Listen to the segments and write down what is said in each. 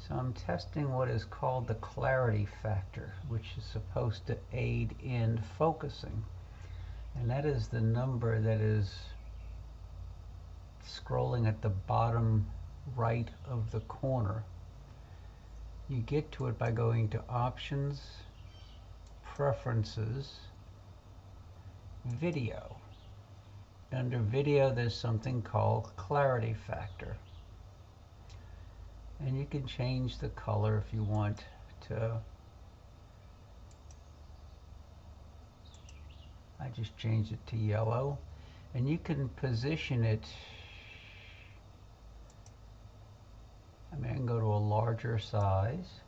So I'm testing what is called the clarity factor, which is supposed to aid in focusing. And that is the number that is scrolling at the bottom right of the corner. You get to it by going to Options, Preferences, Video. Under Video, there's something called Clarity Factor. And you can change the color if you want to. I just changed it to yellow. And you can position it. I mean, I can go to a larger size.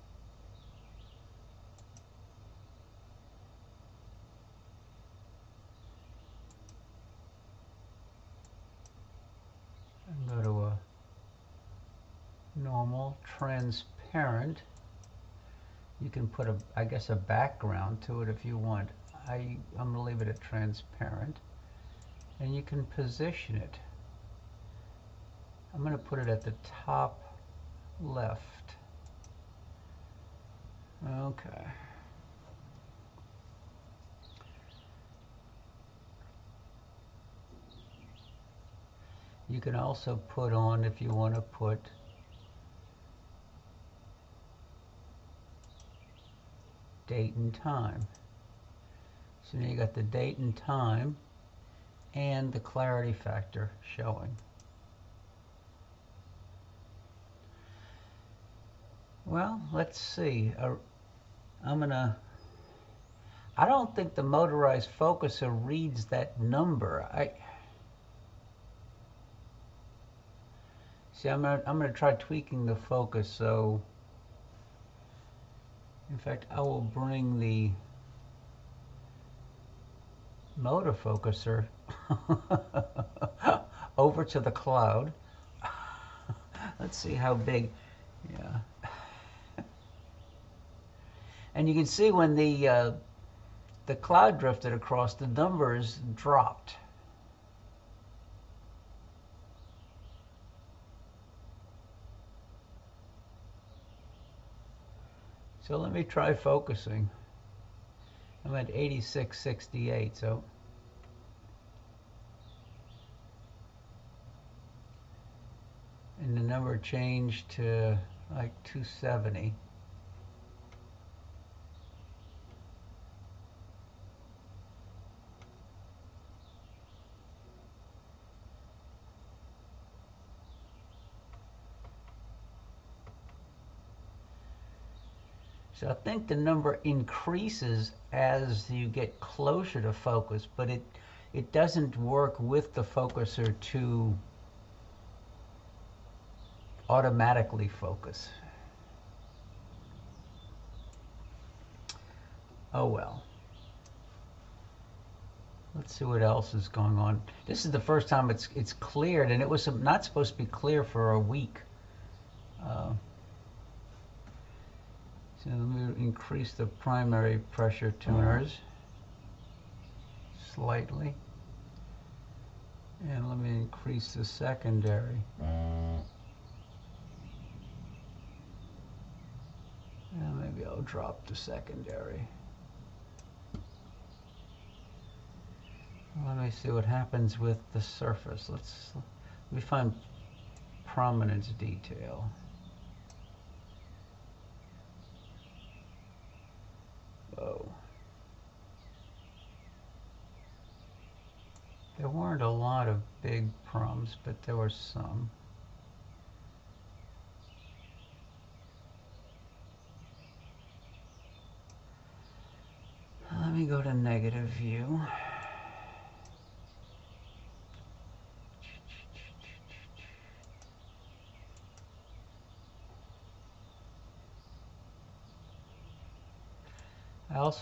And go to a normal, transparent. You can put I guess a background to it if you want. I'm going to leave it at transparent. And you can position it. I'm going to put it at the top left. Okay. You can also put on, if you want to put date and time. So now you got the date and time and the clarity factor showing. Well, let's see. I don't think the motorized focuser reads that number. See, I'm gonna try tweaking the focus. So, in fact, I will bring the motor focuser over to the cloud. Let's see how big. Yeah. And you can see when the cloud drifted across, the numbers dropped. So let me try focusing. I'm at 8668, so. And the number changed to like 270. So I think the number increases as you get closer to focus, but it doesn't work with the focuser to automatically focus. Oh well. Let's see what else is going on. This is the first time it's cleared, and it was not supposed to be clear for a week. So let me increase the primary pressure tuners slightly. And let me increase the secondary. And maybe I'll drop the secondary. Let me see what happens with the surface. Let me find prominence detail. Whoa. There weren't a lot of big proms, but there were some. Let me go to negative view.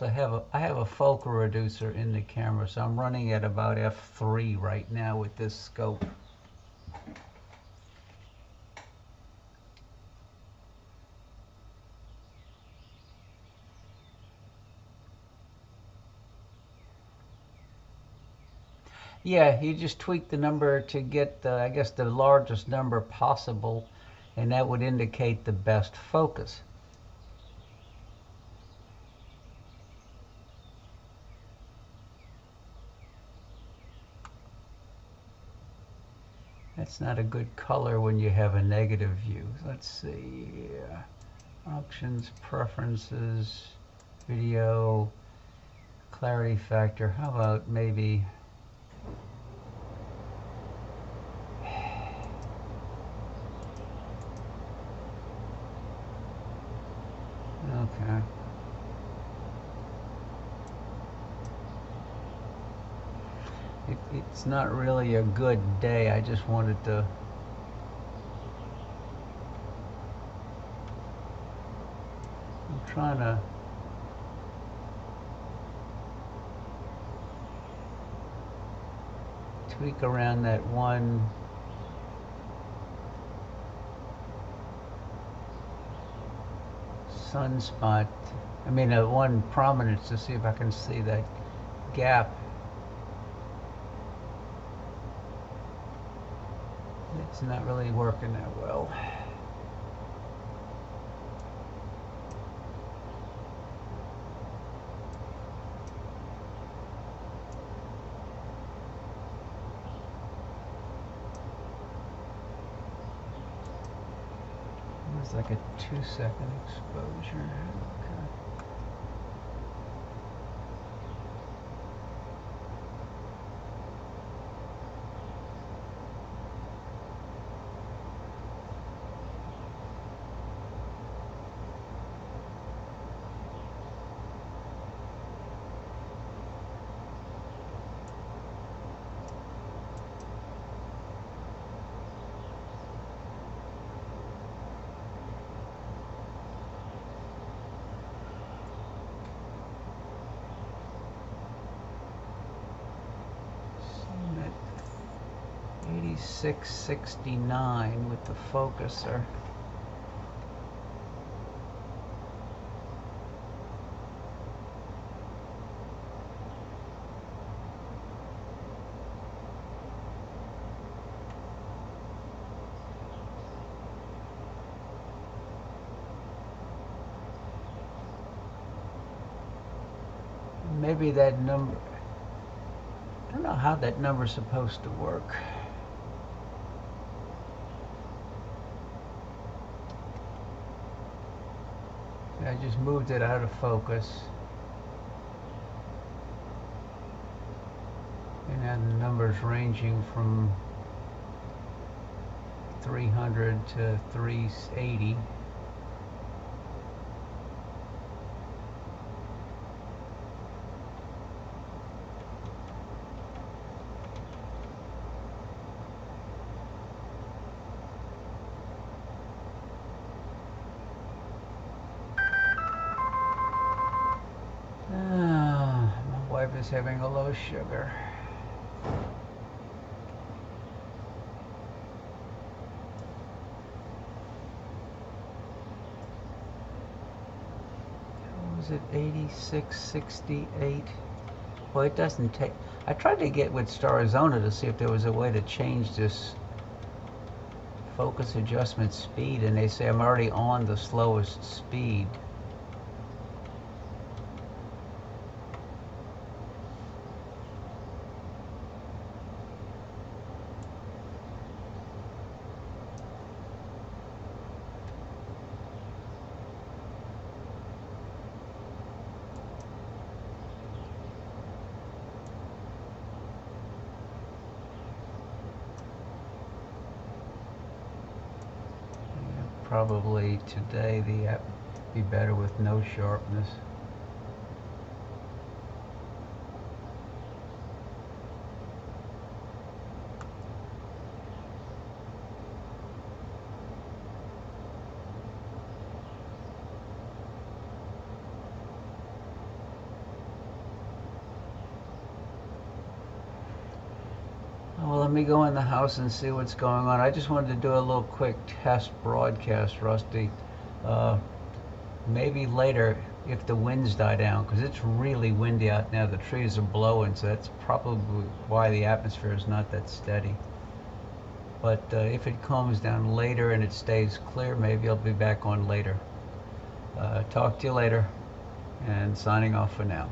I have a focal reducer in the camera, so I'm running at about f3 right now with this scope. Yeah, you just tweak the number to get, I guess, the largest number possible. and that would indicate the best focus. That's not a good color when you have a negative view. Let's see. Options, preferences, video, clarity factor. How about maybe... Okay. It's not really a good day. I just wanted to... I'm trying to... tweak around that one sunspot. I mean, one prominence to see if I can see that gap. It's not really working that well. It's like a 2-second exposure. Okay. I'm at 8669 with the focuser. Maybe that number, I don't know how that number's supposed to work. I just moved it out of focus. And now the number's ranging from 300 to 380. My wife is having a low sugar. What was it, 8668? Well, it doesn't take... I tried to get with Starizona to see if there was a way to change this focus adjustment speed, and they say I'm already on the slowest speed. Probably today the app would be better with no sharpness. Well, let me go in the house and see what's going on. I just wanted to do a little quick test broadcast, Rusty. Maybe later if the winds die down, because it's really windy out now. The trees are blowing, so that's probably why the atmosphere is not that steady. But if it calms down later and it stays clear, maybe I'll be back on later. Talk to you later, and signing off for now.